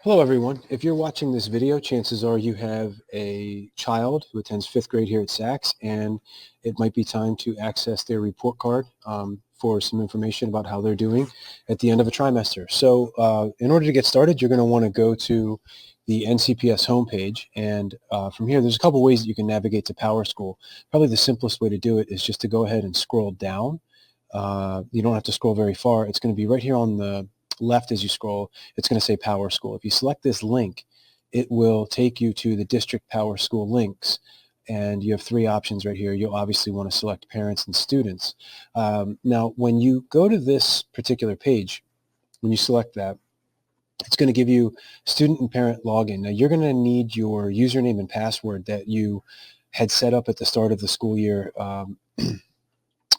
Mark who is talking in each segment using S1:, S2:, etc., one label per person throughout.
S1: Hello, everyone. If you're watching this video, chances are you have a child who attends fifth grade here at Saks, and it might be time to access their report card for some information about how they're doing at the end of a trimester. So in order to get started, you're going to want to go to the NCPS homepage, and from here, there's a couple ways that you can navigate to PowerSchool. Probably the simplest way to do it is just to go ahead and scroll down. You don't have to scroll very far. It's going to be right here on the left as you scroll. It's going to say PowerSchool. If you select this link, it will take you to the district PowerSchool links. And you have three options right here. You'll obviously want to select parents and students. Now, when you go to this particular page, when you select that, it's going to give you student and parent login. Now, you're going to need your username and password that you had set up at the start of the school year.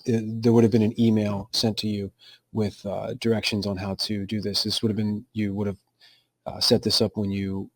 S1: There would have been an email sent to you with directions on how to do this. This would have been, you would have set this up when you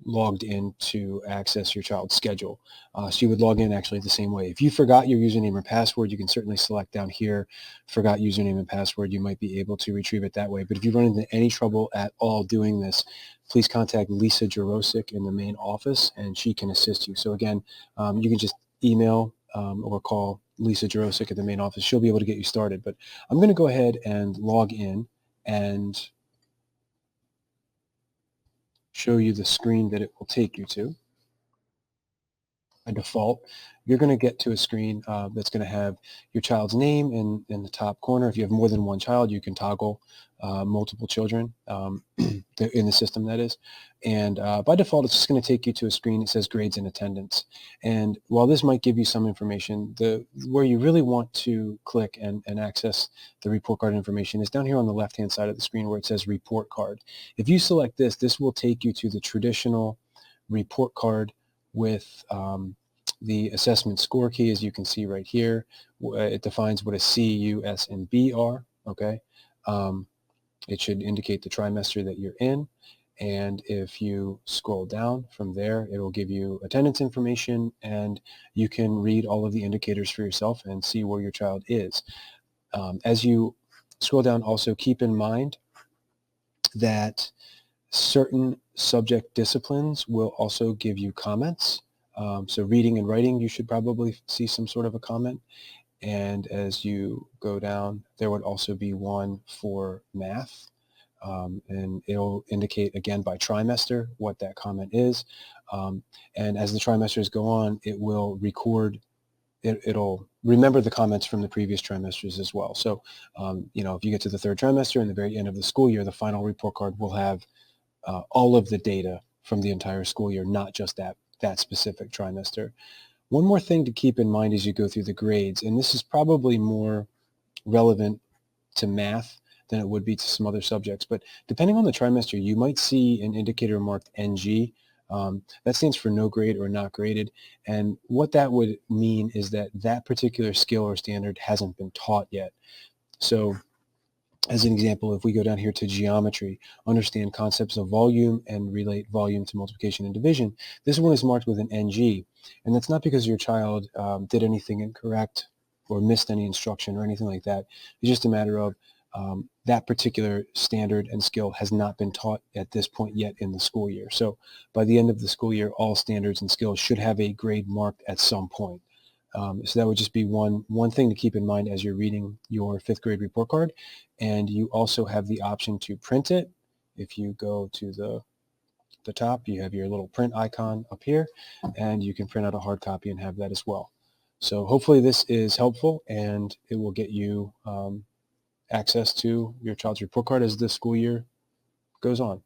S1: logged in to access your child's schedule. So you would log in actually the same way. If you forgot your username or password, you can certainly select down here, forgot username and password. You might be able to retrieve it that way. But if you run into any trouble at all doing this, please contact Lisa Jarosik in the main office, and she can assist you. So again, you can just email or call Lisa Jarosik at the main office. She'll be able to get you started. But I'm going to go ahead and log in and show you the screen that it will take you to. By default, you're going to get to a screen that's going to have your child's name in the top corner. If you have more than one child, you can toggle multiple children in the system, that is. And by default, it's just going to take you to a screen that says grades and attendance. And while this might give you some information, where you really want to click and access the report card information is down here on the left-hand side of the screen where it says report card. If you select this, this will take you to the traditional report card with the assessment score key, as you can see right here. It defines what a C, U, S, and B are, okay? It should indicate the trimester that you're in. And if you scroll down from there, it will give you attendance information, and you can read all of the indicators for yourself and see where your child is. As you scroll down, also keep in mind that certain subject disciplines will also give you comments. So reading and writing, you should probably see some sort of a comment. And as you go down, there would also be one for math. And it'll indicate, again, by trimester what that comment is. And as the trimesters go on, it will record, it'll remember the comments from the previous trimesters as well. So, if you get to the third trimester and the very end of the school year, the final report card will have all of the data from the entire school year, not just that specific trimester. One more thing to keep in mind as you go through the grades, and this is probably more relevant to math than it would be to some other subjects, but depending on the trimester, you might see an indicator marked NG. That stands for no grade or not graded, and what that would mean is that that particular skill or standard hasn't been taught yet. So as an example, if we go down here to geometry, understand concepts of volume and relate volume to multiplication and division, this one is marked with an NG. And that's not because your child did anything incorrect or missed any instruction or anything like that. It's just a matter of that particular standard and skill has not been taught at this point yet in the school year. So by the end of the school year, all standards and skills should have a grade marked at some point. So that would just be one thing to keep in mind as you're reading your fifth grade report card. And you also have the option to print it. If you go to the top, you have your little print icon up here, and you can print out a hard copy and have that as well. So hopefully this is helpful, and it will get you access to your child's report card as the school year goes on.